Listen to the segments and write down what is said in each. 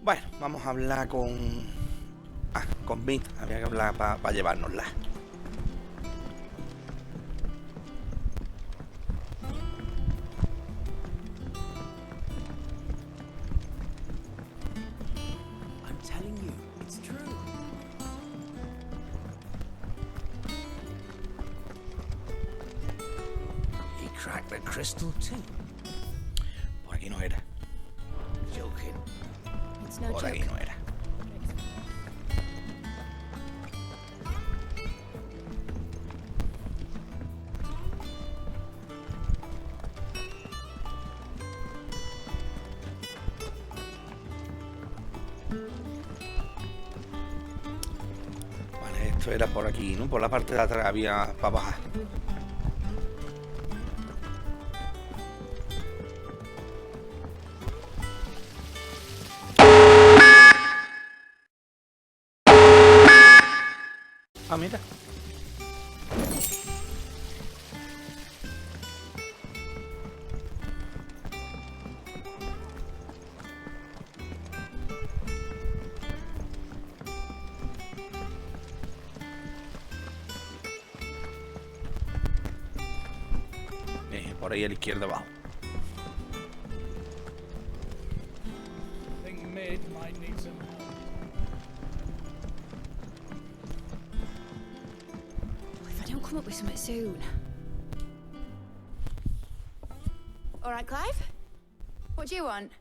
Bueno, vamos a hablar con... con Bit. Habría que hablar para llevárnosla. I'm telling you, it's true. He cracked the crystal too. Por aquí no era. Joking. It's no Por joke. aquí no era. Vale, esto era por aquí, ¿no? Por la parte de atrás había para bajar. Ah, mira. Por ahí a la izquierda abajo. I think mid might need some help. If I don't come up with something soon. All right, Clive? What do you want?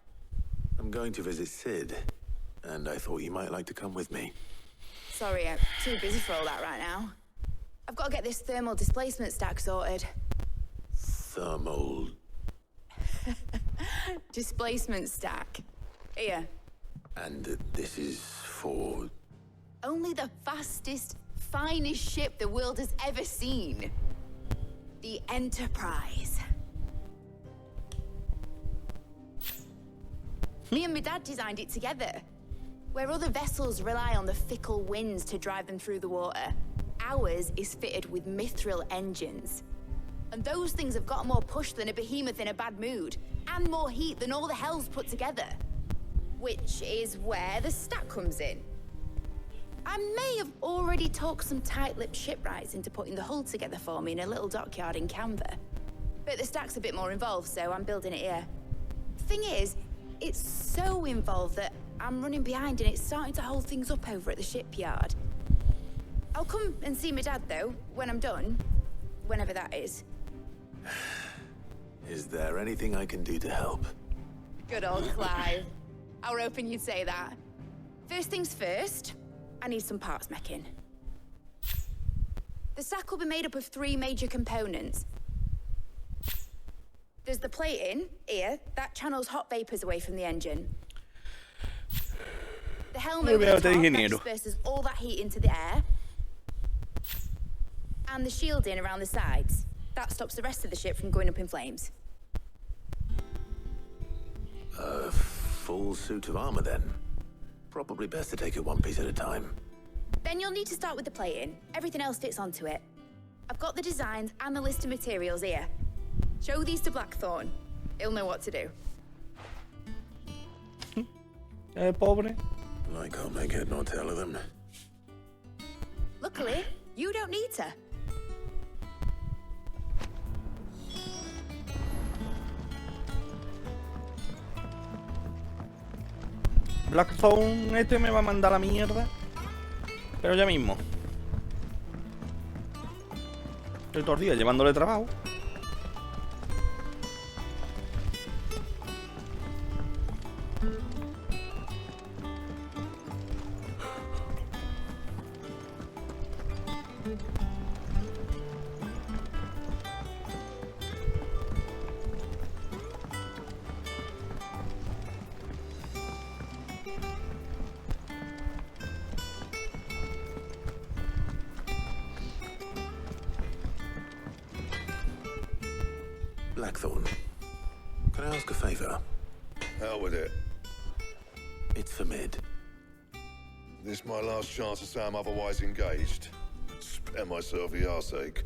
I'm going to visit Sid, and I thought you might like to come with me. Sorry, I'm too busy for all that right now. I've got to get this thermal displacement stack sorted. Thermal... Displacement stack. Here. And this is for... Only the fastest, finest ship the world has ever seen. The Enterprise. Me and my dad designed it together. Where other vessels rely on the fickle winds to drive them through the water, ours is fitted with mithril engines. And those things have got more push than a behemoth in a bad mood, and more heat than all the hells put together. Which is where the stack comes in. I may have already talked some tight-lipped shipwrights into putting the hull together for me in a little dockyard in Canva. But the stack's a bit more involved, so I'm building it here. Thing is, it's so involved that I'm running behind and it's starting to hold things up over at the shipyard. I'll come and see my dad, though, when I'm done. Whenever that is. Is there anything I can do to help? Good old Clive. I were hoping you'd say that. First things first, I need some parts making. The stack will be made up of 3 major components. There's the plating, here, that channels hot vapors away from the engine. The helm over the top, that disperses all that heat into the air. And the shielding around the sides. That stops the rest of the ship from going up in flames. A full suit of armor, then. Probably best to take it one piece at a time. Then you'll need to start with the plating. Everything else fits onto it. I've got the designs and the list of materials here. Show these to Blackthorn. He'll know what to do. Pobre. I can't make head nor tail of them. Luckily, you don't need to. Blackthorn este me va a mandar a la mierda. Pero ya mismo. Estoy todo el día llevándole trabajo. Blackthorn, can I ask a favor? Hell with it. It's for Mid. This my last chance to say I'm otherwise engaged. Spare myself the arseache.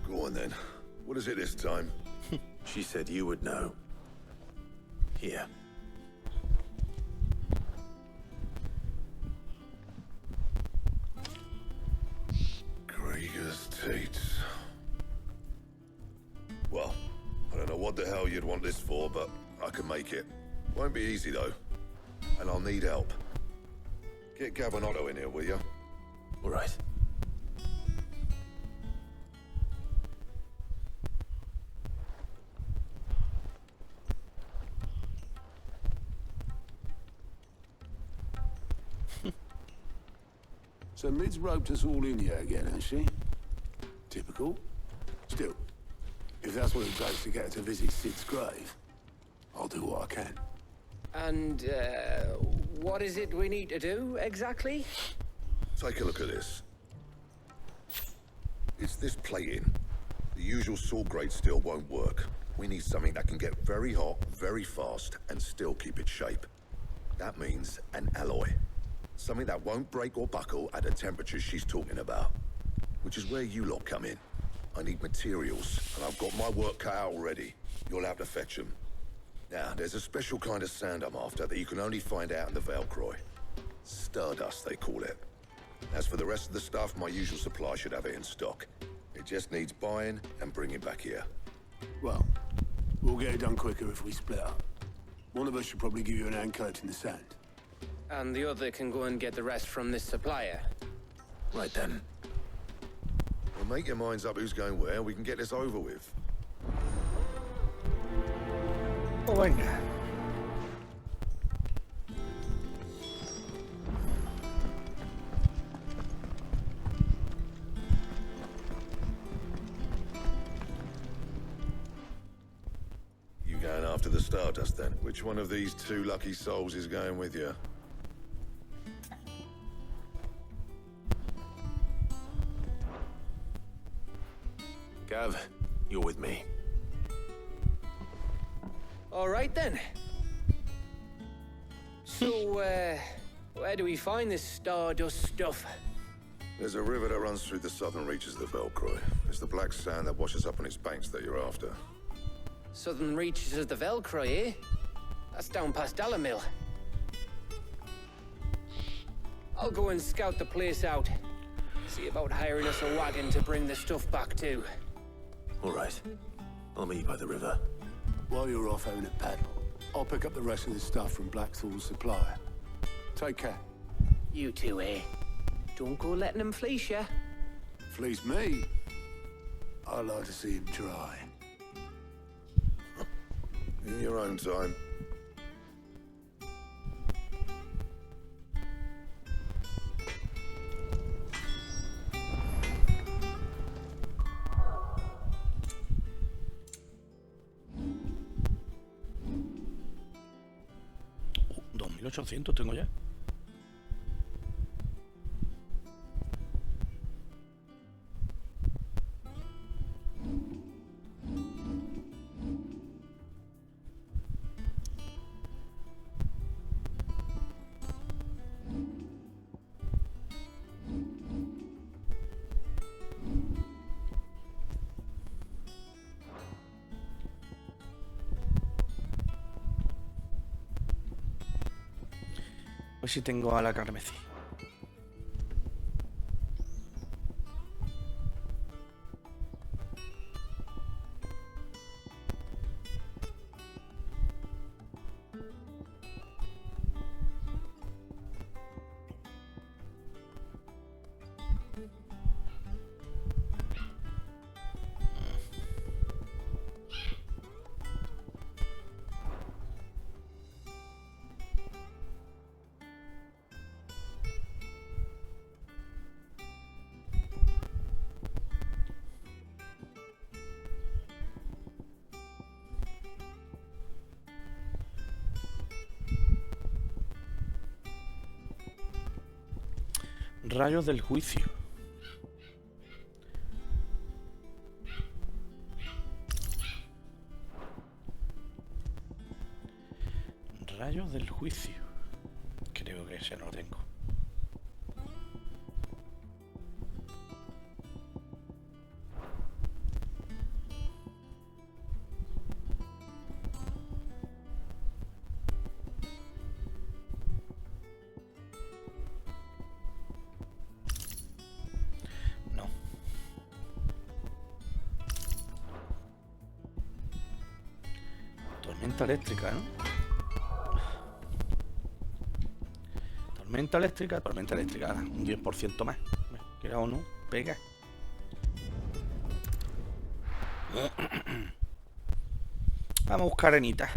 Go on then. What is it this time? She said you would know. Here. Teats. Well, I don't know what the hell you'd want this for, but I can make it. Won't be easy, though. And I'll need help. Get Gabonotto in here, will you? All right. So Mid's roped us all in here again, has she? Typical. Still, if that's what it takes to get her to visit Sid's grave, I'll do what I can. And, what is it we need to do, exactly? Take a look at this. It's this plating. The usual sword grade steel won't work. We need something that can get very hot, very fast, and still keep its shape. That means an alloy. Something that won't break or buckle at the temperatures she's talking about. Which is where you lot come in. I need materials, and I've got my work cut out already. You'll have to fetch them. Now, there's a special kind of sand I'm after that you can only find out in the Velcroy. Stardust, they call it. As for the rest of the stuff, my usual supply should have it in stock. It just needs buying and bringing back here. Well, we'll get it done quicker if we split up. One of us should probably give you an hand coat in the sand. And the other can go and get the rest from this supplier. Right then. Well, make your minds up who's going where, and we can get this over with. Pues venga. You going after the Stardust, then? Which one of these two lucky souls is going with you? Gav, you're with me. All right, then. So, where do we find this Stardust stuff? There's a river that runs through the southern reaches of the Velcroy. It's the black sand that washes up on its banks that you're after. Southern reaches of the Velcroy, eh? That's down past Alamill. I'll go and scout the place out. See about hiring us a wagon to bring the stuff back to. All right. I'll meet you by the river. While you're off having a paddle, I'll pick up the rest of the stuff from Blackthorn's supplier. Take care. You two, eh? Don't go letting them fleece ya. Fleece me? I'd like to see him try. In your own time. $2.800 tengo ya. A ver si tengo a la carmesí. Rayos del juicio. Rayos del juicio. Creo que ese no lo tengo. Tormenta eléctrica, ¿no? Tormenta eléctrica. Un 10% más. Quiera o no, pega. Vamos a buscar arenita.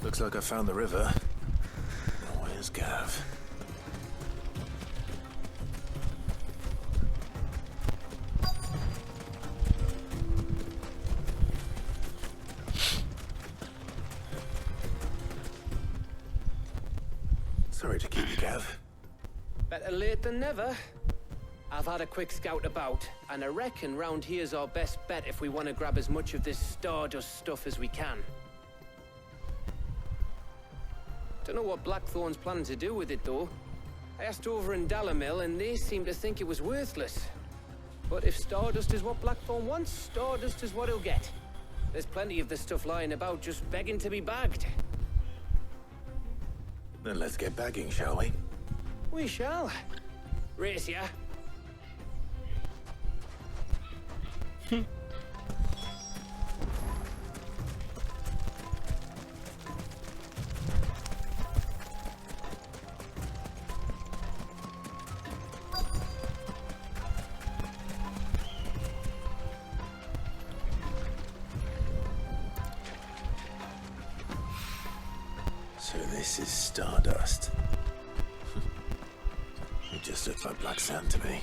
Looks like I found the river. Where's Gav? Sorry to keep you, Gav. Better late than never. I've had a quick scout about, and I reckon round here's our best bet if we want to grab as much of this Stardust stuff as we can. Don't know what Blackthorn's planning to do with it, though. I asked over in Dalamil, and they seem to think it was worthless. But if Stardust is what Blackthorn wants, Stardust is what he'll get. There's plenty of this stuff lying about, just begging to be bagged. Then let's get bagging, shall we? We shall. Race ya. So this is Stardust. It just looks like black sand to me.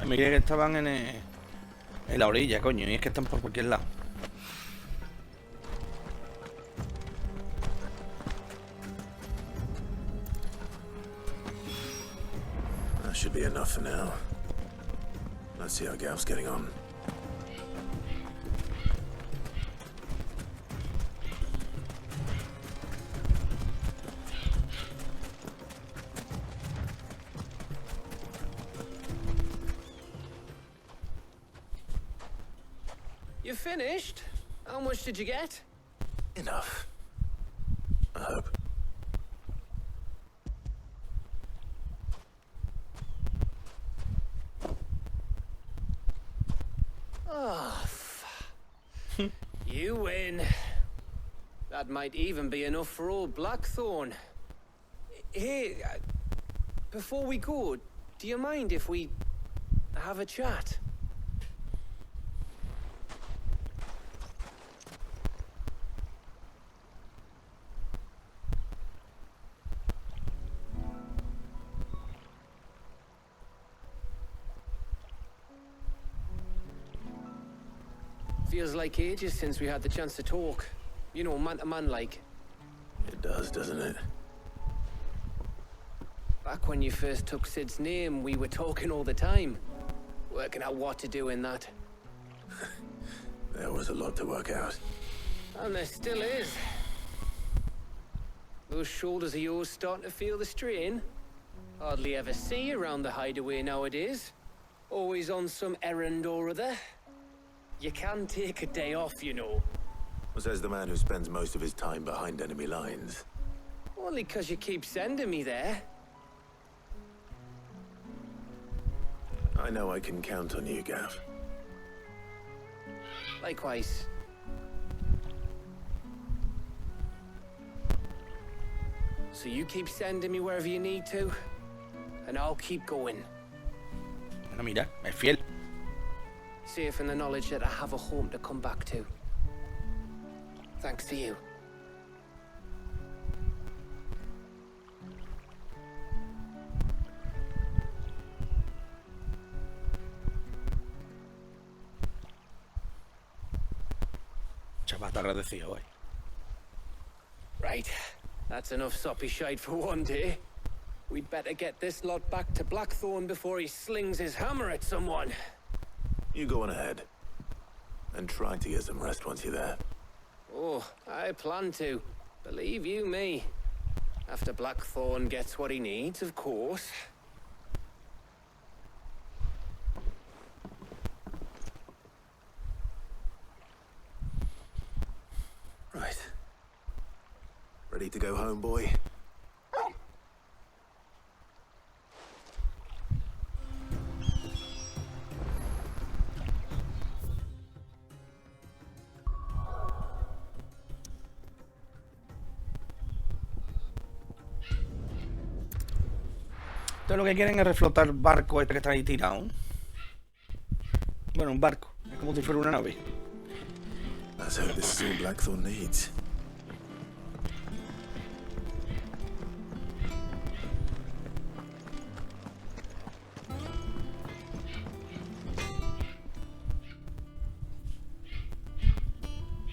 Me creía que estaban en la orilla, coño, y es que están por cualquier lado. That should be enough for now. Let's see how Gav's getting on. You finished? How much did you get? Enough. I hope. Oh, you win. That might even be enough for old Blackthorn. Hey, before we go, do you mind if we have a chat? Feels like ages since we had the chance to talk. You know, man to man like. It does, doesn't it? Back when you first took Sid's name, we were talking all the time. Working out what to do in that. There was a lot to work out. And there still is. Those shoulders of yours starting to feel the strain. Hardly ever see you around the hideaway nowadays. Always on some errand or other. You can take a day off, you know. Says the man who spends most of his time behind enemy lines. Only 'cause you keep sending me there. I know I can count on you, Gav. Likewise. So you keep sending me wherever you need to, and I'll keep going. Bueno, mira, es fiel. Safe in the knowledge that I have a home to come back to. thanks to you. Chaval, te agradecido hoy. Right, that's enough soppy shite for one day. We'd better get this lot back to Blackthorn before he slings his hammer at someone. You go on ahead. And try to get some rest once you're there. Oh, I plan to. Believe you me. After Blackthorn gets what he needs, of course. Right. Ready to go home, boy? Entonces lo que quieren es reflotar barco este que está ahí tirado. Bueno, un barco. Es como si fuera una nave. Let's hope this is all Blackthorn needs.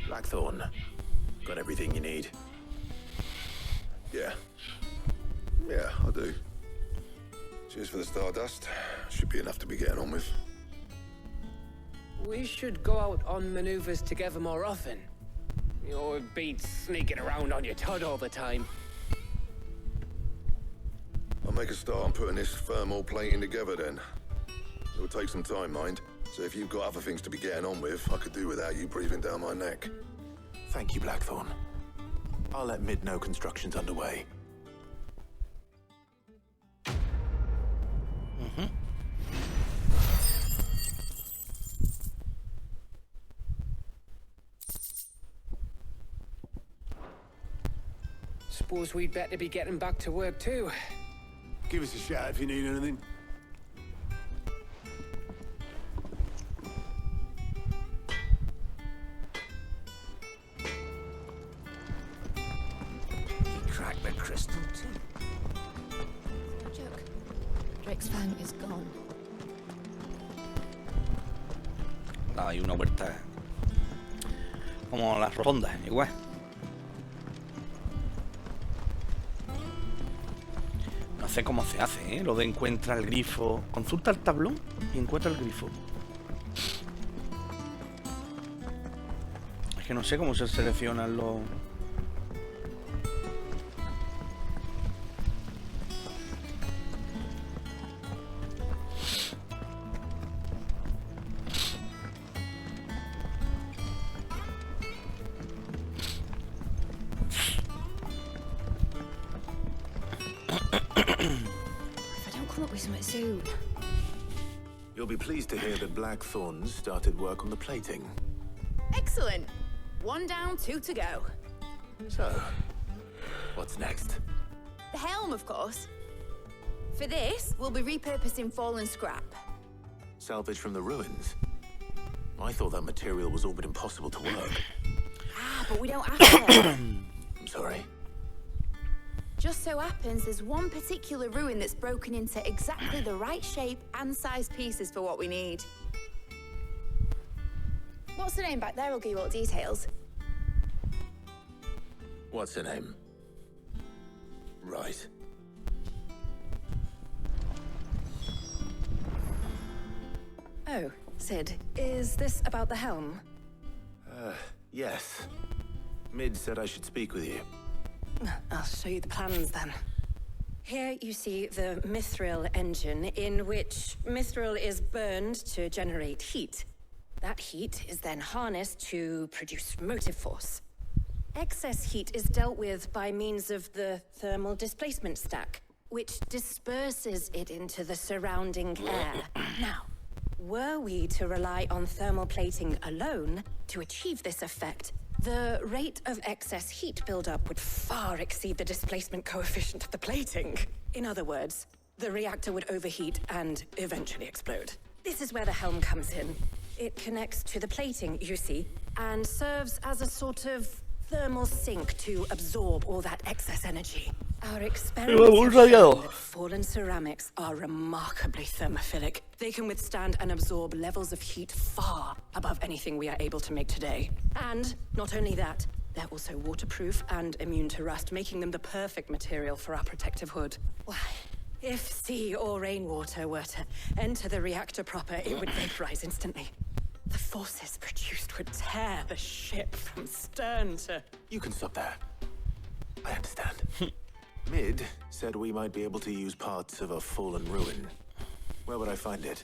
Blackthorn, got everything you need? Yeah. Yeah, I do. Cheers for the stardust. Should be enough to be getting on with. We should go out on maneuvers together more often. You're beat sneaking around on your tud all the time. I'll make a start on putting this thermal plating together then. It'll take some time, mind. So if you've got other things to be getting on with, I could do without you breathing down my neck. Thank you, Blackthorn. I'll let Mid know construction's underway. Suppose we'd better be getting back to work too. Give us a shout if you need anything. He cracked the crystal too. Joke. Drake's fang is gone. Nada, hay una vuelta. Como las rotondas, igual. No sé cómo se hace, ¿eh? Lo de encuentra el grifo. Consulta el tablón y encuentra el grifo. Es que no sé cómo se seleccionan los... Soon. You'll be pleased to hear that Blackthorn's started work on the plating. Excellent. One down, two to go. So, what's next? The helm, of course. For this, we'll be repurposing fallen scrap. Salvage from the ruins? I thought that material was all but impossible to work. Ah, but we don't have to. I'm sorry. Just so happens there's one particular ruin that's broken into exactly the right shape and size pieces for what we need. What's the name back there? I'll give you all the details. What's her name? Right. Oh, Sid, is this about the helm? Yes. Mid said I should speak with you. I'll show you the plans then. Here you see the mithril engine, in which mithril is burned to generate heat. That heat is then harnessed to produce motive force. Excess heat is dealt with by means of the thermal displacement stack, which disperses it into the surrounding air. Now, were we to rely on thermal plating alone to achieve this effect, the rate of excess heat buildup would far exceed the displacement coefficient of the plating. In other words, the reactor would overheat and eventually explode. This is where the helm comes in. It connects to the plating, you see, and serves as a sort of thermal sink to absorb all that excess energy. Our un experiments have shown radiador. that fallen ceramics are remarkably thermophilic. They can withstand and absorb levels of heat far above anything we are able to make today. And not only that, they're also waterproof and immune to rust, making them the perfect material for our protective hood. Why, if sea or rainwater were to enter the reactor proper, it would vaporize instantly. The forces produced would tear the ship from stern to... You can stop there. I understand. Mid said we might be able to use parts of a fallen ruin. Where would I find it?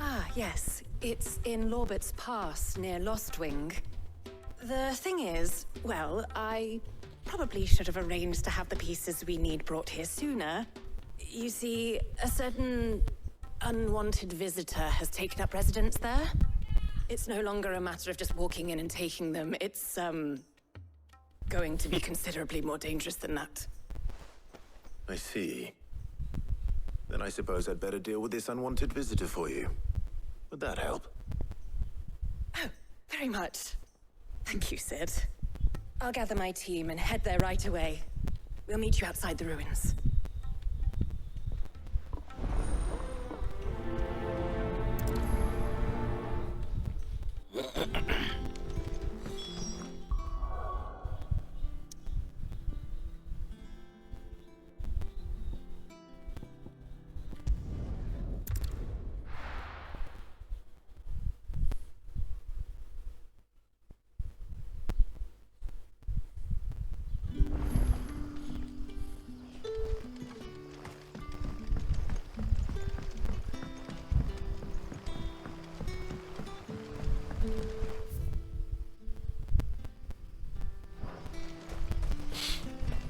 Ah, yes. It's in Lorbert's Pass, near Lostwing. The thing is, well, I probably should have arranged to have the pieces we need brought here sooner. You see, a certain unwanted visitor has taken up residence there. It's no longer a matter of just walking in and taking them. It's, going to be considerably more dangerous than that. I see. Then I suppose I'd better deal with this unwanted visitor for you. Would that help? Oh, very much. Thank you, Sid. I'll gather my team and head there right away. We'll meet you outside the ruins.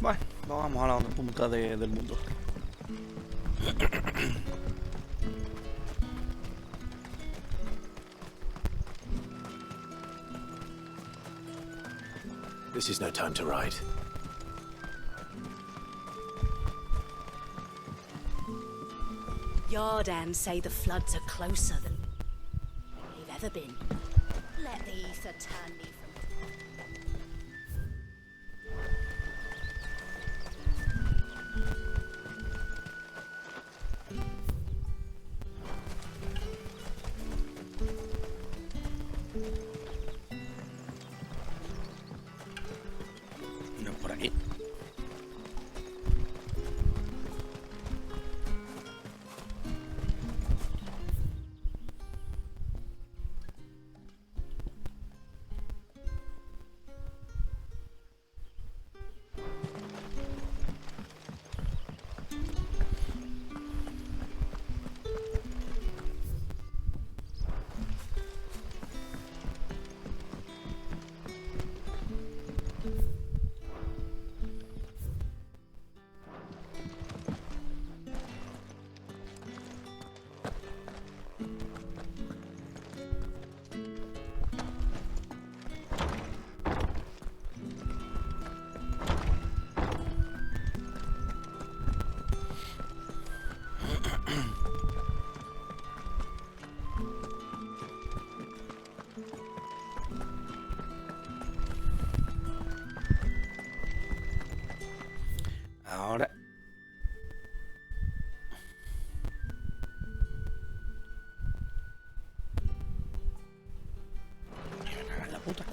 Bueno, vamos a la otra punta del mundo. This is no time to ride. Yardan say the floods are closer than they've ever been. Let the ether turn me from... No es por aquí. Ahora. Me cago en la puta.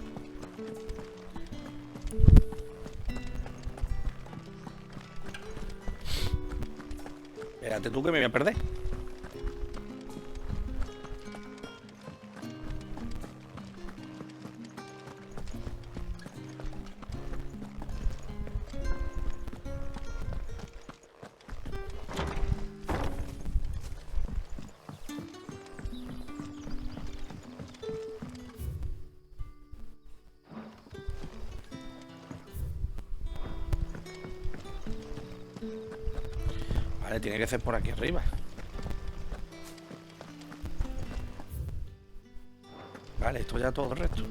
Espérate tú que me voy a perder. Vale, tiene que ser por aquí arriba. Vale, esto ya todo el resto.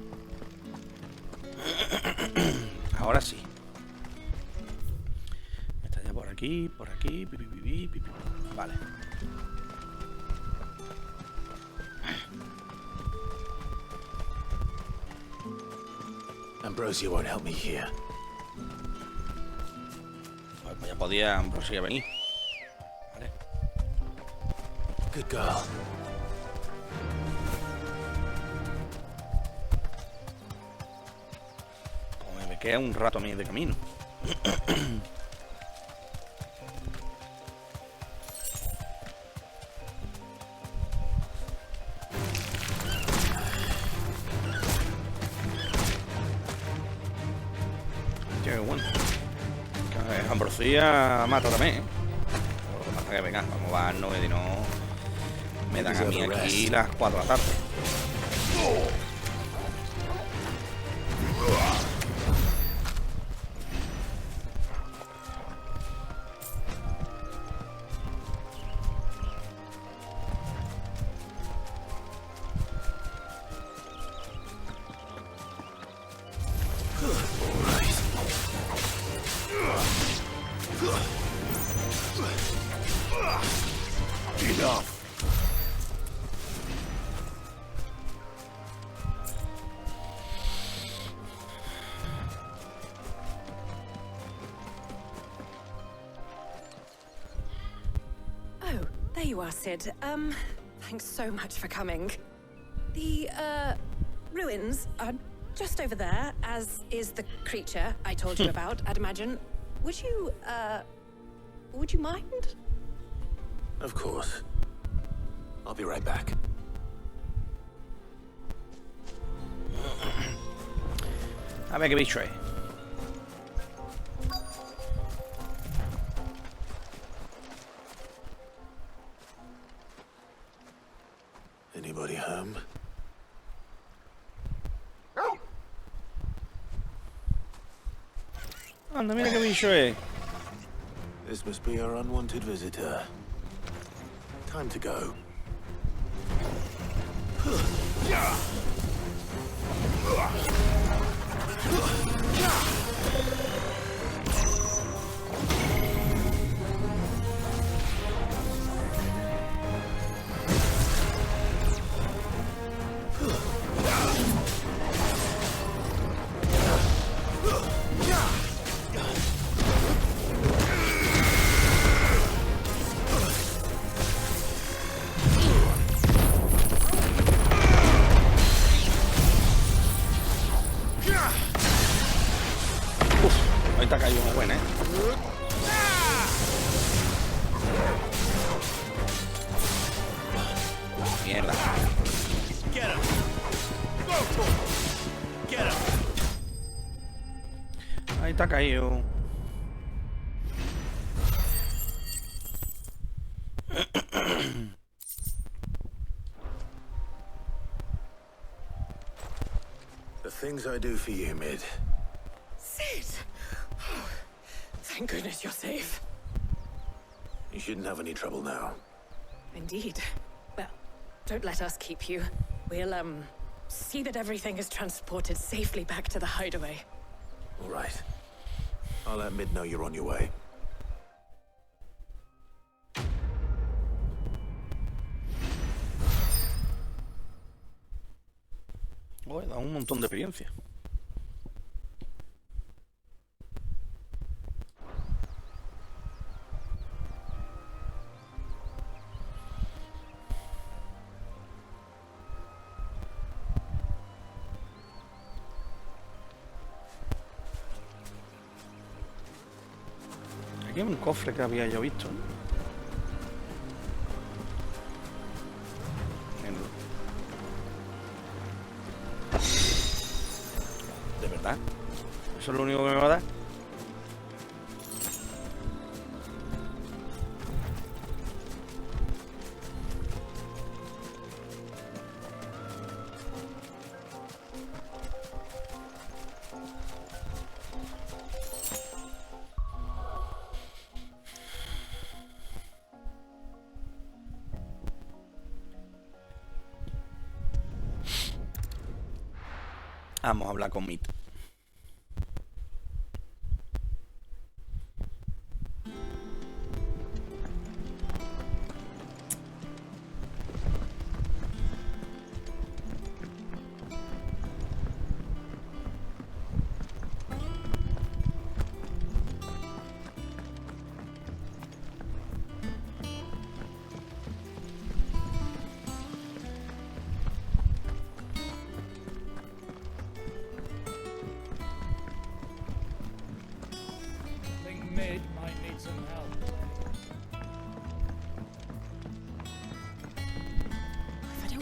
Ahora sí. Está ya por aquí, pi, pi, pi, pi, pi, pi. Vale. Ambrosia won't help me here. Pues ya podía Ambrosia venir. Vale. Good girl. Pues me queda un rato a mí de camino. Qué bueno. Ambrosia mata también, ¿eh? Lo que pasa es que venga, vamos a darnos que si no me dan a mí aquí las 4 de la tarde. Oh, there you are, Sid. Thanks so much for coming. The, ruins are just over there, as is the creature I told you about, I'd imagine. Would you mind? Of course. I'll be right back. A ver qué bicho es. Anybody home? Anda, mira qué bicho es. This must be our unwanted visitor. Time to go. Ahí te ha caído una buena, ¿eh? Mierda. Ahí te ha caído. The things I do for you, Mid. Sid! Oh, thank goodness you're safe. You shouldn't have any trouble now. Indeed. Well, don't let us keep you. We'll, see that everything is transported safely back to the hideaway. All right. I'll let Mid know you're on your way. Oh, da un montón de experiencia. Aquí hay un cofre que había yo visto, ¿no? ¿De verdad? ¿Eso es lo único que me va a dar? Vamos a hablar con Mit.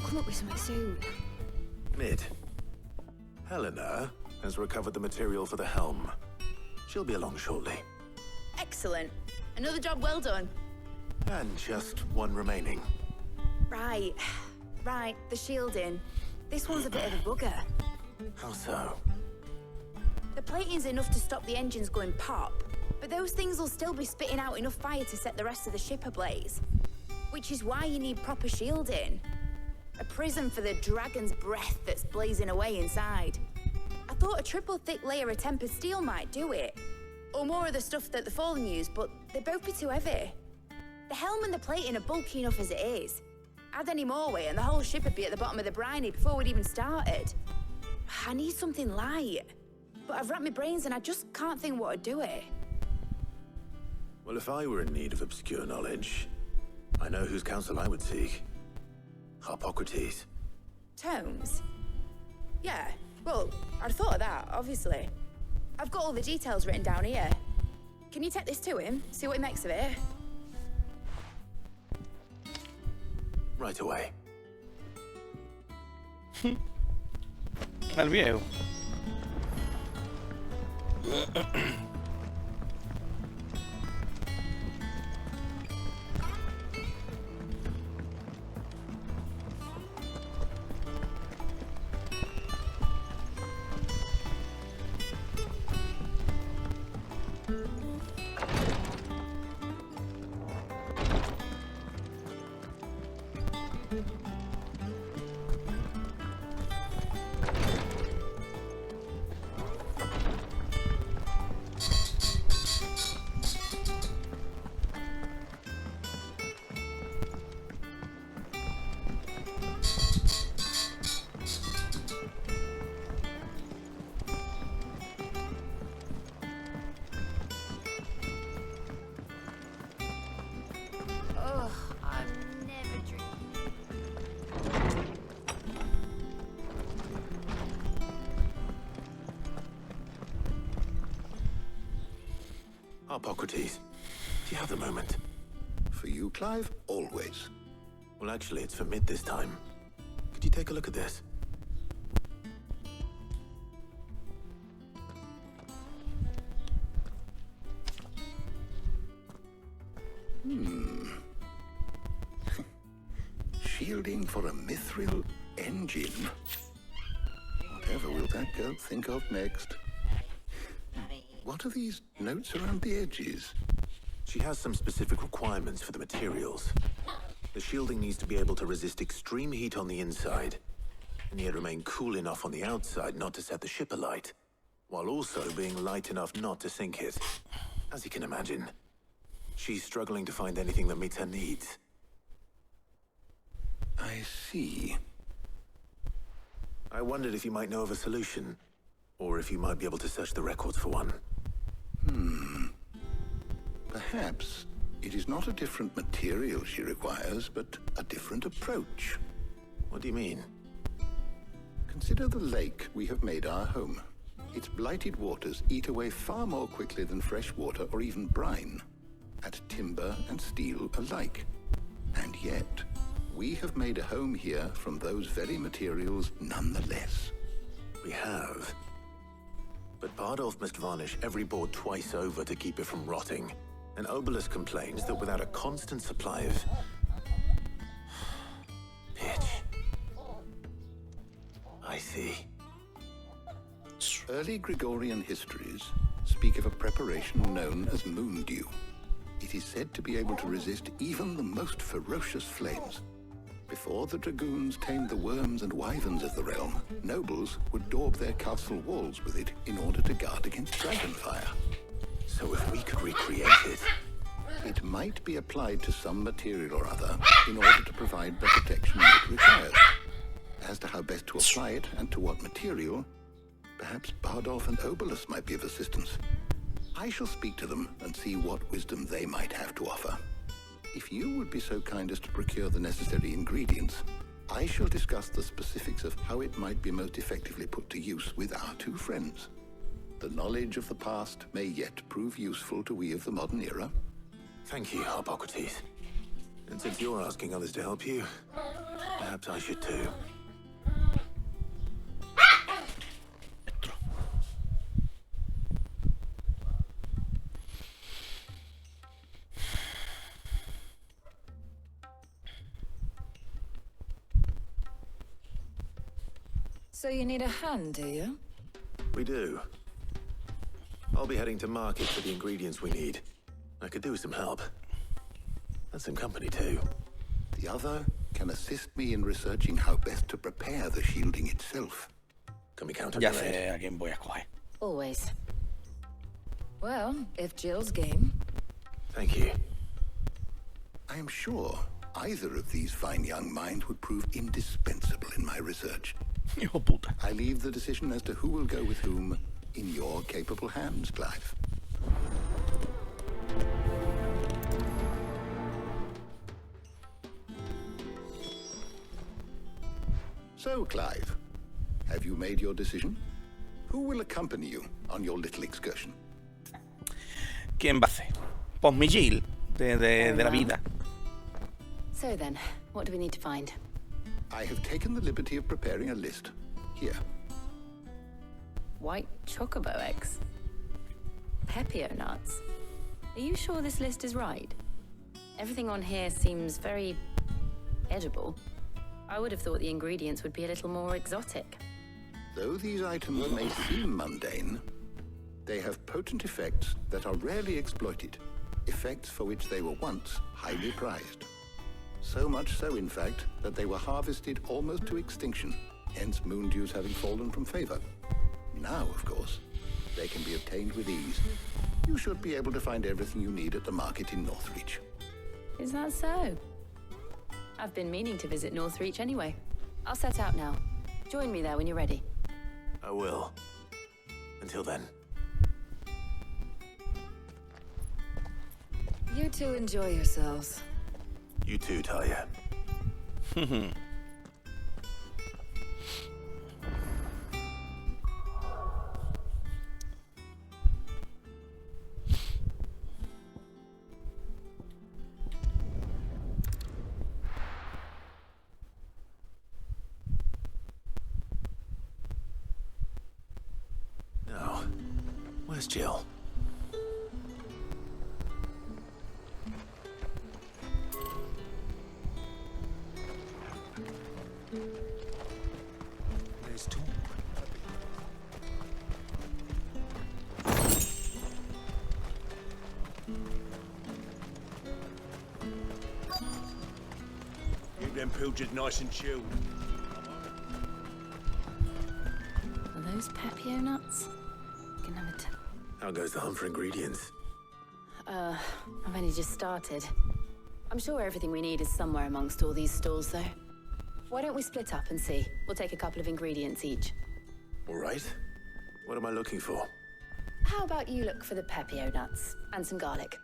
come up with something soon. Mid. Helena has recovered the material for the helm. She'll be along shortly. Excellent. Another job well done. And just one remaining. Right. Right, the shielding. This one's a bit of a bugger. How so? The plating's enough to stop the engines going pop, but those things will still be spitting out enough fire to set the rest of the ship ablaze. Which is why you need proper shielding. A prison for the dragon's breath that's blazing away inside. I thought a triple thick layer of tempered steel might do it. Or more of the stuff that the Fallen use, but they'd both be too heavy. The helm and the plating are bulky enough as it is. Add any more weight and the whole ship would be at the bottom of the briny before we'd even started. I need something light. But I've racked my brains and I just can't think what would do it. Well, if I were in need of obscure knowledge, I know whose counsel I would seek. Harpocrates. Tomes? Yeah, well, I'd thought of that, obviously. I've got all the details written down here. Can you take this to him, see what he makes of it? Right away. El viejo. Ugh, I'm never drinking. Harpocrates, do you have the moment? For you, Clive, always. Well, actually, it's for Mid this time. Could you take a look at this? Shielding for a mithril engine. Whatever will that girl think of next? What are these notes around the edges? She has some specific requirements for the materials. The shielding needs to be able to resist extreme heat on the inside, and yet remain cool enough on the outside not to set the ship alight, while also being light enough not to sink it. As you can imagine, she's struggling to find anything that meets her needs. I see. I wondered if you might know of a solution, or if you might be able to search the records for one. Perhaps it is not a different material she requires, but a different approach. What do you mean? Consider the lake we have made our home. Its blighted waters eat away far more quickly than fresh water or even brine, at timber and steel alike. And yet, we have made a home here from those very materials nonetheless. We have. But Bardolph must varnish every board twice over to keep it from rotting. And Obelisk complains that without a constant supply of pitch. I see. Early Gregorian histories speak of a preparation known as moon dew. It is said to be able to resist even the most ferocious flames. Before the dragoons tamed the worms and wyverns of the realm, nobles would daub their castle walls with it in order to guard against dragonfire. So if we could recreate it... It might be applied to some material or other in order to provide the protection it requires. As to how best to apply it and to what material, perhaps Bardolph and Obelisk might be of assistance. I shall speak to them and see what wisdom they might have to offer. If you would be so kind as to procure the necessary ingredients, I shall discuss the specifics of how it might be most effectively put to use with our two friends. The knowledge of the past may yet prove useful to we of the modern era. Thank you, Harpocrates. And since you're asking others to help you, I Perhaps I should too. So you need a hand, do you? We do. I'll be heading to market for the ingredients we need. I could do with some help. And some company too. The other can assist me in researching how best to prepare the shielding itself. Can we count on Ya your aid? sé a quién voy a escoger. Always. Well, if Jill's game. Thank you. I am sure either of these fine young minds would prove indispensable in my research. Hijo puta. I leave the decision as to who will go with whom in your capable hands, Clive. So, Clive, have you made your decision? Who will accompany you on your little excursion? ¿Quién va a hacer? Pues mi Jill, de la vida. So then, what do we need to find? I have taken the liberty of preparing a list. Here. White chocobo eggs. Pepio nuts. Are you sure this list is right? Everything on here seems very edible. I would have thought the ingredients would be a little more exotic. Though these items may seem mundane, they have potent effects that are rarely exploited. Effects for which they were once highly prized. So much so, in fact, that they were harvested almost to extinction, hence moon dews having fallen from favor. Now, of course, they can be obtained with ease. You should be able to find everything you need at the market in Northreach. Is that so? I've been meaning to visit Northreach anyway. I'll set out now. Join me there when you're ready. I will. Until then. You two enjoy yourselves. You too, Talia. Now, where's Jill? There's two. Keep them pilchards nice and chilled. Are those Pepio nuts? Can have a How goes the hunt for ingredients? I've only just started. I'm sure everything we need is somewhere amongst all these stalls, though. Why don't we split up and see? We'll take a couple of ingredients each. All right. What am I looking for? How about you look for the Pepio nuts and some garlic?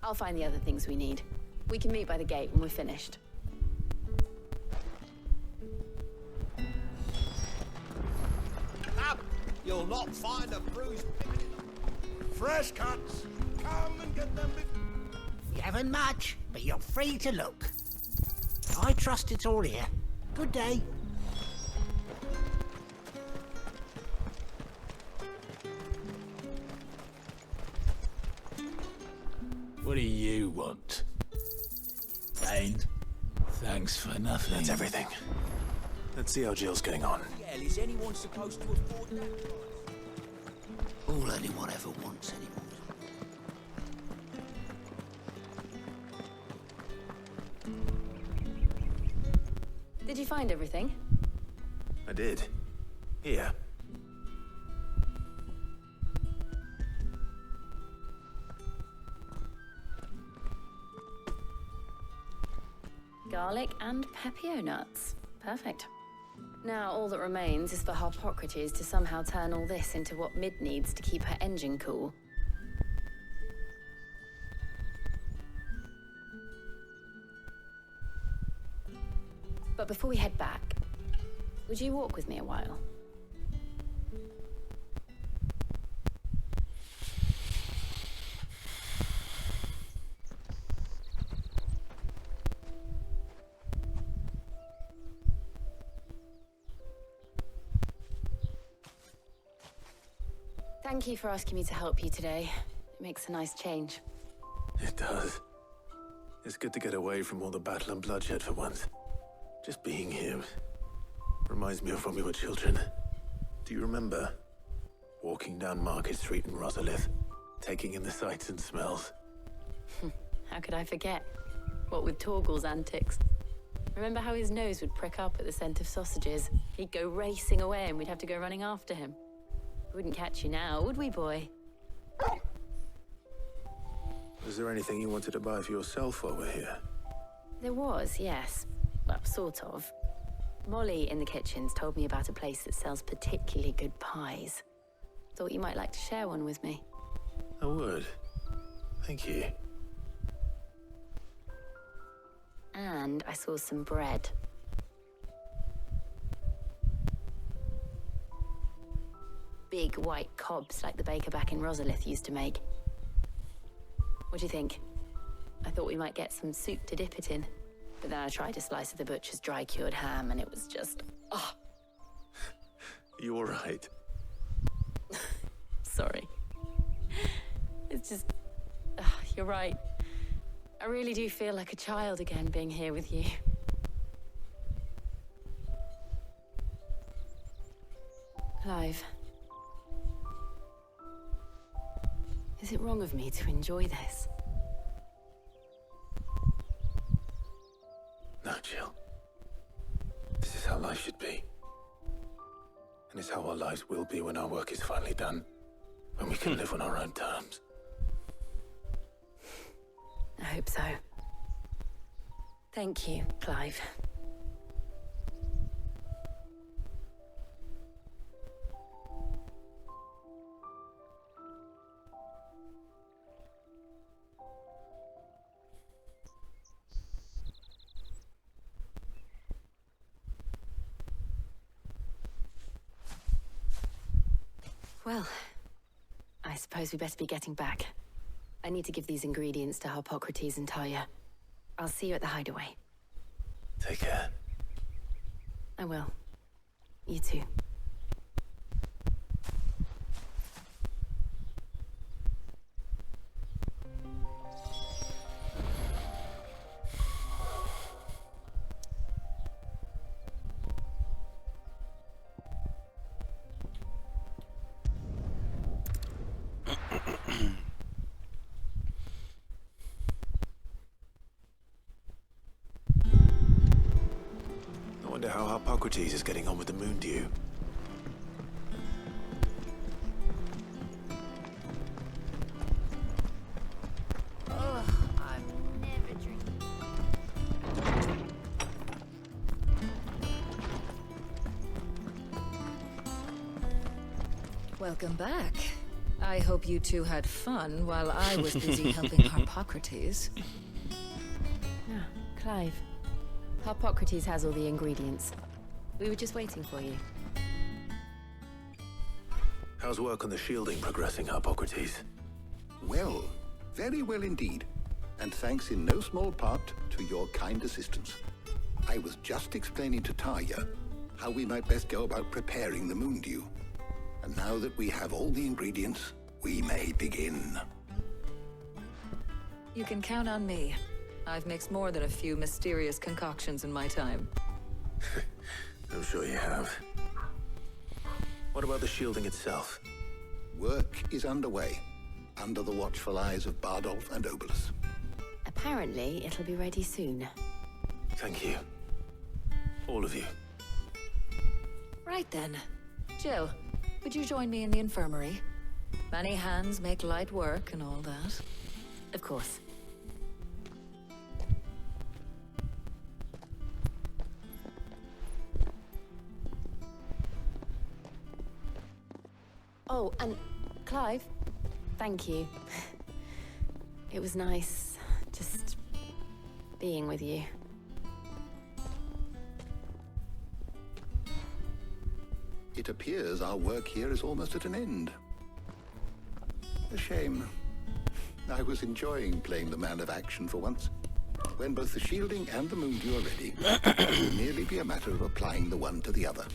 I'll find the other things we need. We can meet by the gate when we're finished. Up! You'll not find a bruised pig. Fresh cuts. Come and get them. We haven't much, but you're free to look. I trust it's all here. Good day. What do you want? Pain? Thanks for nothing. That's everything. Let's see how Jill's getting on. Hell, is anyone supposed to afford that? All anyone ever wants anymore. Did you find everything? I did. Here. Garlic and Pepio nuts. Perfect. Now all that remains is for Harpocrates to somehow turn all this into what Mid needs to keep her engine cool. But before we head back, would you walk with me a while? Thank you for asking me to help you today. It makes a nice change. It does. It's good to get away from all the battle and bloodshed for once. Just being here reminds me of when we were children. Do you remember? Walking down Market Street in Rosalith, taking in the sights and smells. How could I forget? What with Torgal's antics. Remember how his nose would prick up at the scent of sausages? He'd go racing away and we'd have to go running after him. We wouldn't catch you now, would we, boy? Was there anything you wanted to buy for yourself while we're here? There was, yes. Well, sort of. Molly in the kitchens told me about a place that sells particularly good pies. Thought you might like to share one with me. I would. Thank you. And I saw some bread. Big white cobs like the baker back in Rosalith used to make. What do you think? I thought we might get some soup to dip it in. But then I tried a slice of the butcher's dry-cured ham and it was just... oh. You all right? Sorry. It's just... you're right. I really do feel like a child again being here with you. Clive. Is it wrong of me to enjoy this? No, Jill. This is how life should be. And it's how our lives will be when our work is finally done. When we can live on our own terms. I hope so. Thank you, Clive. Well, I suppose we best be getting back. I need to give these ingredients to Harpocrates and Talia. I'll see you at the hideaway. Take care. I will. You too. I wonder how Harpocrates is getting on with the moon dew. Oh, I'm never drinking. Welcome back. I hope you two had fun while I was busy helping Harpocrates. Ah, Clive. Harpocrates has all the ingredients. We were just waiting for you. How's work on the shielding progressing, Harpocrates? Well, very well indeed. And thanks in no small part to your kind assistance. I was just explaining to Talia how we might best go about preparing the moon dew. And now that we have all the ingredients, we may begin. You can count on me. I've mixed more than a few mysterious concoctions in my time. I'm sure you have. What about the shielding itself? Work is underway, under the watchful eyes of Bardolph and Obolus. Apparently, it'll be ready soon. Thank you. All of you. Right then. Jill, would you join me in the infirmary? Many hands make light work and all that. Of course. Oh, and Clive, thank you. It was nice just being with you. It appears our work here is almost at an end. A shame. I was enjoying playing the man of action for once. When both the shielding and the moon dew are ready, it will merely be a matter of applying the one to the other.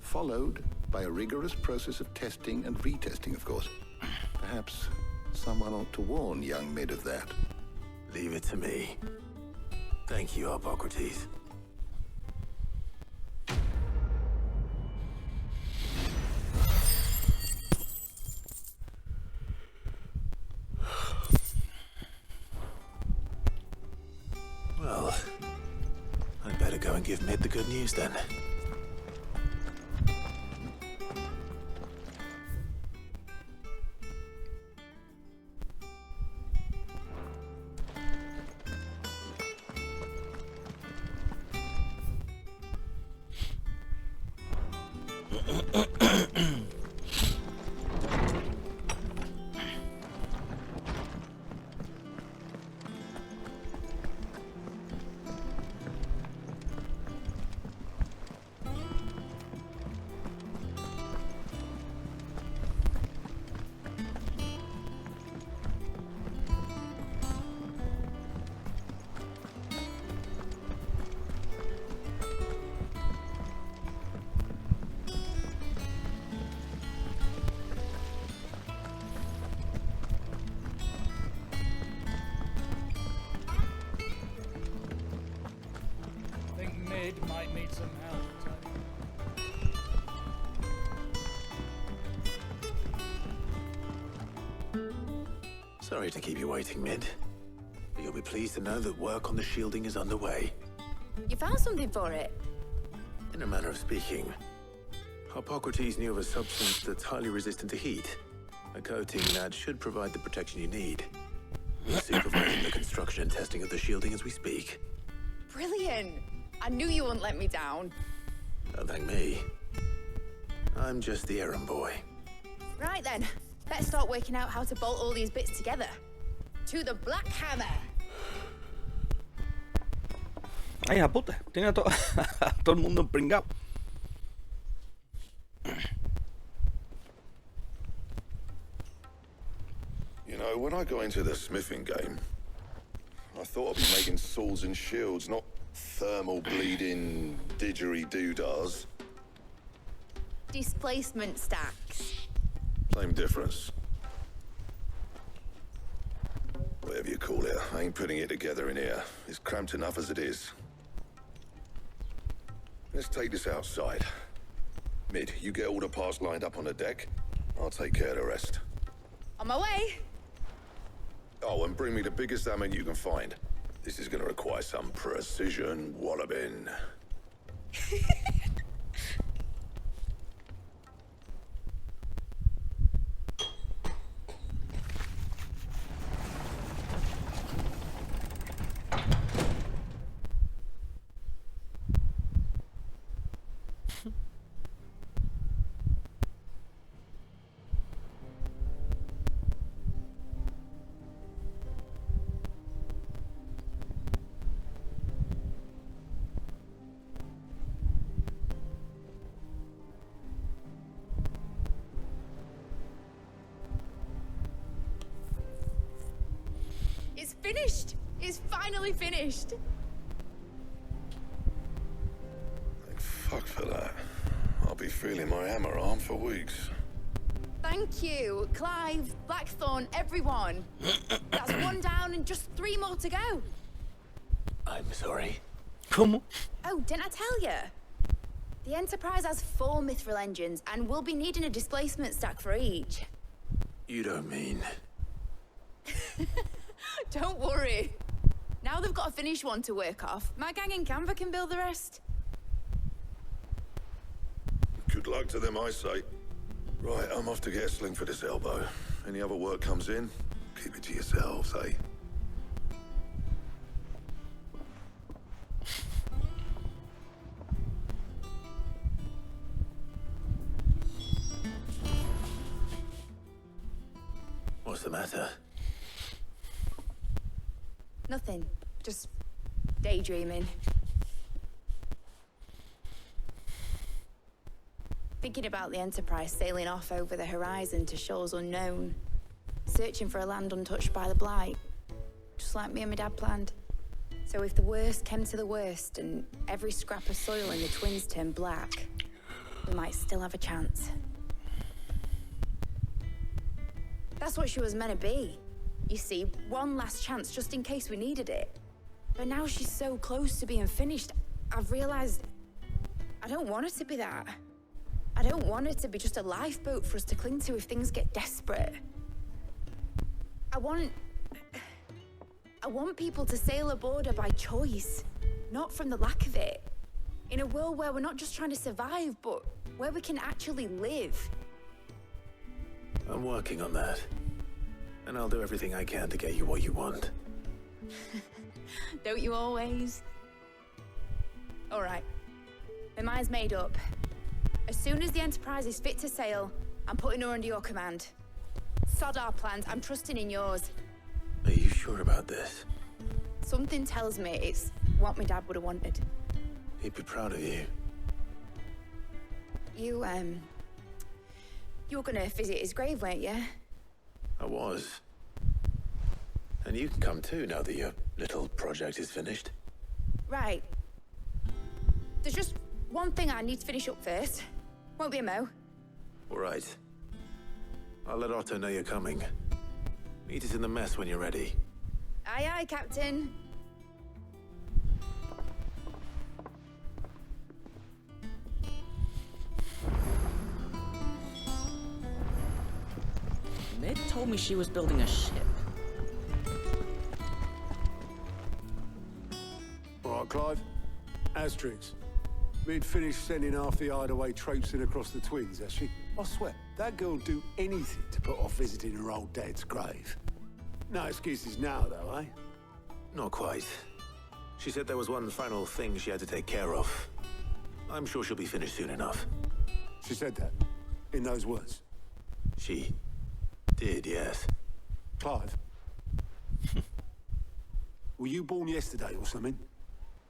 Followed by a rigorous process of testing and retesting, of course. Perhaps someone ought to warn young Mid of that. Leave it to me. Thank you, Hippocrates. Well, I'd better go and give Mid the good news then. Might need some help. Sorry to keep you waiting, Mid. But you'll be pleased to know that work on the shielding is underway. You found something for it? In a manner of speaking, Hippocrates knew of a substance that's highly resistant to heat. A coating that should provide the protection you need. We're supervising the construction and testing of the shielding as we speak. Brilliant! I knew you wouldn't let me down. Don't thank me. I'm just the errand boy. Right then, let's start working out how to bolt all these bits together. To the Black Hammer! Ay, hija puta, tiene a todo el mundo pringado. You know, when I got into the smithing game, I thought I'd be making swords and shields, not thermal bleeding didgeridoo-dahs. Displacement stacks. Same difference. Whatever you call it, I ain't putting it together in here. It's cramped enough as it is. Let's take this outside. Mid, you get all the parts lined up on the deck. I'll take care of the rest. On my way! Oh, and bring me the biggest hammer you can find. This is gonna require some precision walloping. It's finished! It's finally finished! Thank fuck for that. I'll be feeling my hammer arm for weeks. Thank you, Clive, Blackthorn, everyone. That's one down and just 3 more to go. I'm sorry. ¿Cómo? Oh, didn't I tell you? The Enterprise has 4 mithril engines and we'll be needing a displacement stack for each. You don't mean... Don't worry. Now they've got a finished one to work off. My gang in Canva can build the rest. Good luck to them, I say. Right, I'm off to get a sling for this elbow. Any other work comes in, keep it to yourselves, eh? What's the matter? Nothing. Just daydreaming. Thinking about the Enterprise sailing off over the horizon to shores unknown. Searching for a land untouched by the Blight. Just like me and my dad planned. So if the worst came to the worst and every scrap of soil in the Twins turned black, we might still have a chance. That's what she was meant to be. You see, one last chance just in case we needed it. But now she's so close to being finished, I've realized I don't want her to be that. I don't want her to be just a lifeboat for us to cling to if things get desperate. I want people to sail aboard her by choice, not from the lack of it. In a world where we're not just trying to survive, but where we can actually live. I'm working on that. And I'll do everything I can to get you what you want. Don't you always? All right. My mind's made up. As soon as the Enterprise is fit to sail, I'm putting her under your command. Sod our plans, I'm trusting in yours. Are you sure about this? Something tells me it's what my dad would have wanted. He'd be proud of you. You were gonna visit his grave, weren't you? I was. And you can come too now that your little project is finished. Right. There's just one thing I need to finish up first. Won't be a mo. All right. I'll let Otto know you're coming. Meet us in the mess when you're ready. Aye, aye, Captain. Mid told me she was building a ship. All right, Clive. Asterix. Mid finished sending half the hideaway traipsing across the twins, has she? I swear, that girl'd do anything to put off visiting her old dad's grave. No excuses now, though, eh? Not quite. She said there was one final thing she had to take care of. I'm sure she'll be finished soon enough. She said that? In those words? She did, yes. Clive? Were you born yesterday or something?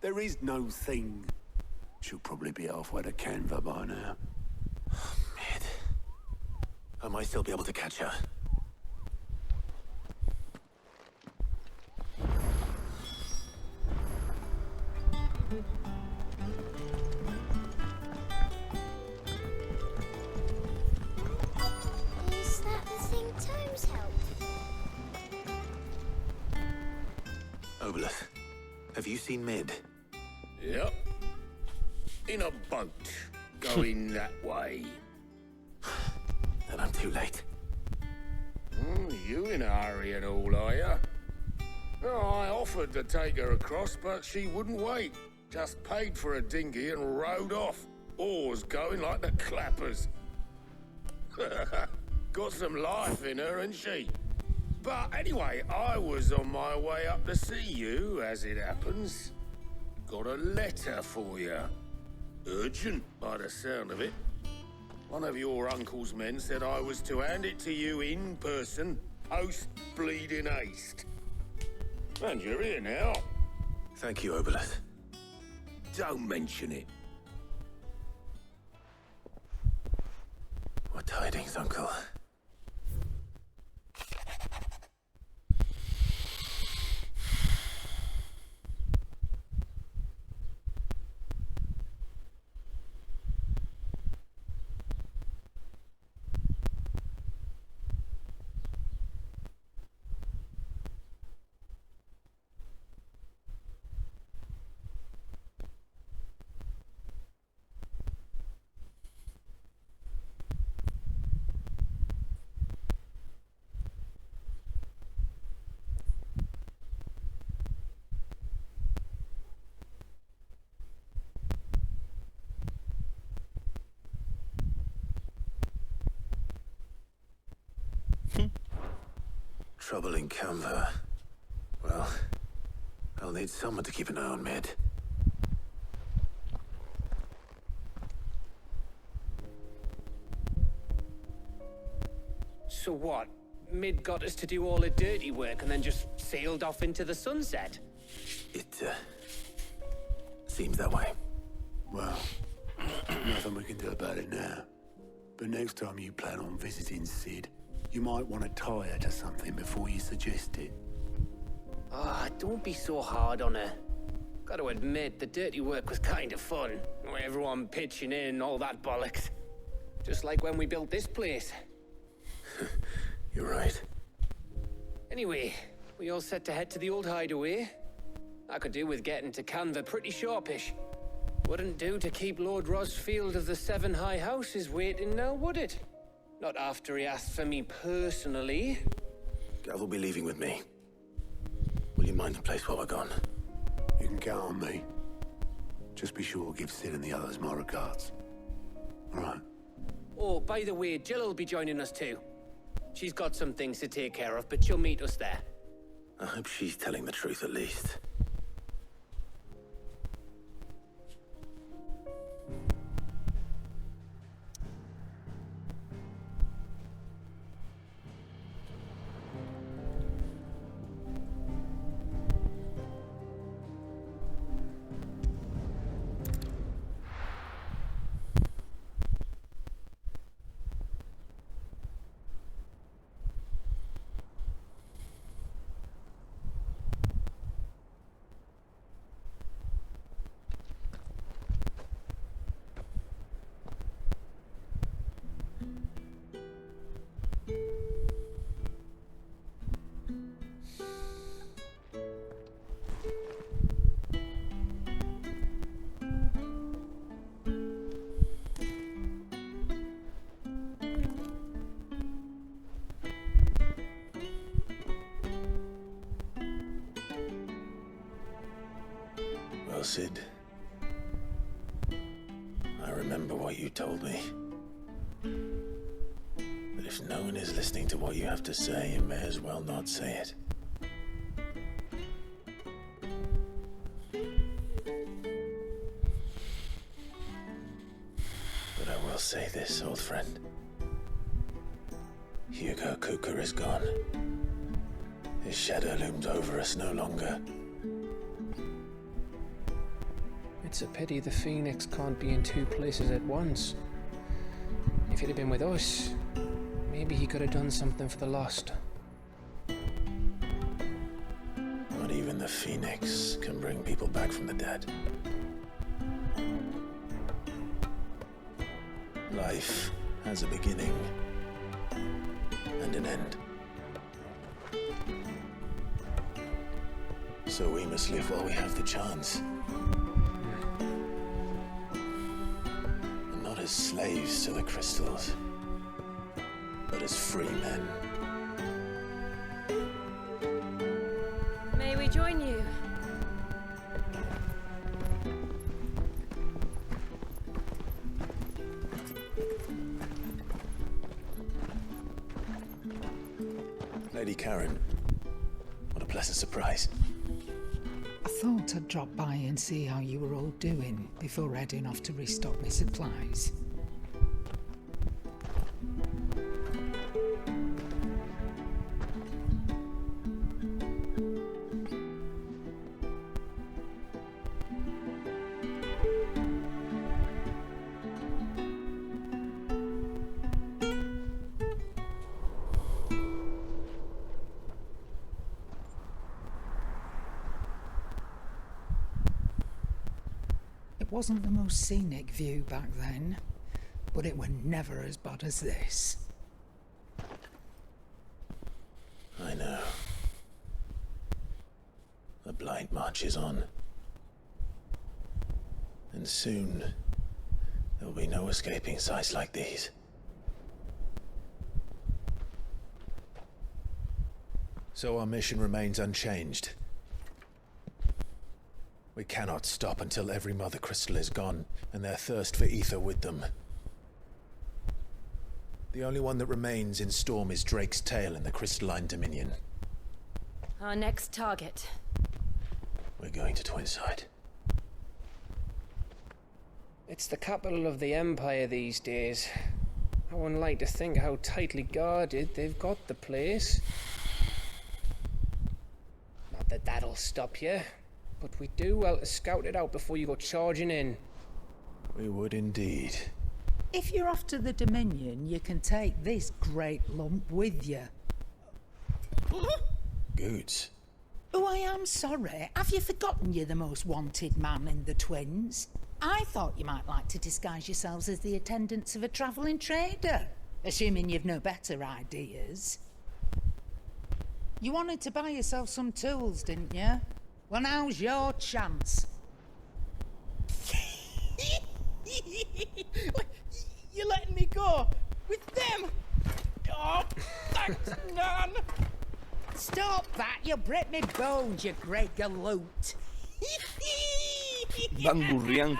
There is no thing. She'll probably be halfway to Canva by now. Mid. I might still be able to catch her. Is that the thing Tomes helped? Obelus, have you seen Mid? Yep. In a boat, going that way. Then I'm too late. You in a hurry and all, are you? Oh, I offered to take her across, but she wouldn't wait. Just paid for a dinghy and rowed off. Oars going like the clappers. Got some life in her, ain't she? But anyway, I was on my way up to see you, as it happens. Got a letter for you. Urgent, by the sound of it. One of your uncle's men said I was to hand it to you in person, post bleeding haste. And you're here now. Thank you, Obelus. Don't mention it. What tidings, Uncle? Trouble in Canva. Well, I'll need someone to keep an eye on Mid. So what? Mid got us to do all the dirty work and then just sailed off into the sunset? It, seems that way. Well, nothing we can do about it now. But next time you plan on visiting Sid, you might want to tie her to something before you suggest it. Ah, don't be so hard on her. Gotta admit, the dirty work was kind of fun. Everyone pitching in, all that bollocks. Just like when we built this place. You're right. Anyway, we all set to head to the old hideaway. I could do with getting to Canva pretty sharpish. Wouldn't do to keep Lord Rosfield of the Seven High Houses waiting now, would it? Not after he asked for me personally. Gav will be leaving with me. Will you mind the place while we're gone? You can count on me. Just be sure to give Sid and the others my regards. All right. Oh, by the way, Jill will be joining us too. She's got some things to take care of, but she'll meet us there. I hope she's telling the truth at least. Well, Sid, I remember what you told me. That if no one is listening to what you have to say, you may as well not say it. But I will say this, old friend. Hugo Cooker is gone. His shadow looms over us no longer. It's a pity the Phoenix can't be in two places at once. If he'd have been with us, maybe he could have done something for the lost. Not even the Phoenix can bring people back from the dead. Life has a beginning and an end. So we must live while we have the chance. And not as slaves to the crystals, but as free men. May we join you? Lady Karen, what a pleasant surprise. I thought I'd drop by and see how you were all doing before heading off to restock my supplies. It wasn't the most scenic view back then, but it were never as bad as this. I know. The blight marches on. And soon, there will be no escaping sights like these. So our mission remains unchanged. We cannot stop until every Mother Crystal is gone, and their thirst for ether with them. The only one that remains in Storm is Drake's Tail in the Crystalline Dominion. Our next target. We're going to Twinside. It's the capital of the Empire these days. I wouldn't like to think how tightly guarded they've got the place. Not that that'll stop you. But we do well to scout it out before you go charging in. We would indeed. If you're off to the Dominion, you can take this great lump with you. Goods. Oh, I am sorry. Have you forgotten you're the most wanted man in the Twins? I thought you might like to disguise yourselves as the attendants of a travelling trader, assuming you've no better ideas. You wanted to buy yourself some tools, didn't you? Well, now's your chance. You're letting me go with them? Oh, thanks, Nan. Stop that! You'll break me bones, you great galoot. Bangurrian.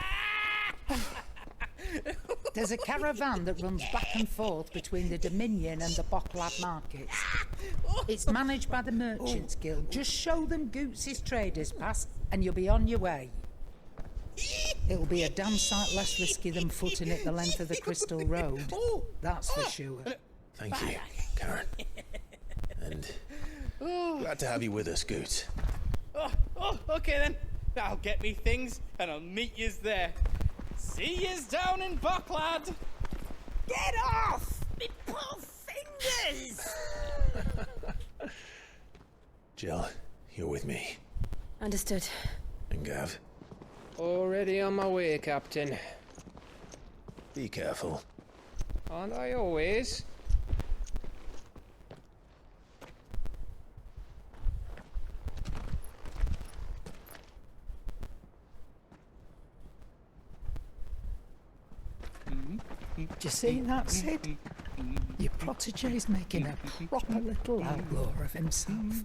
There's a caravan that runs back and forth between the Dominion and the Bocklad markets. It's managed by the Merchants Guild. Just show them Goots' traders pass and you'll be on your way. It'll be a damn sight less risky than footing it the length of the Crystal Road. That's for sure. Thank you, Karen. And glad to have you with us, Goots. Okay then. I'll get me things and I'll meet yous there. See yous down in Bocklad. Get off! Me poor fingers! Jill, you're with me. Understood. And Gav, Already on my way, Captain. be careful. Aren't I always? Do you see that, Sid? Your protege's making a proper little outlaw of himself.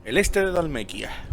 El este de Dalmequia.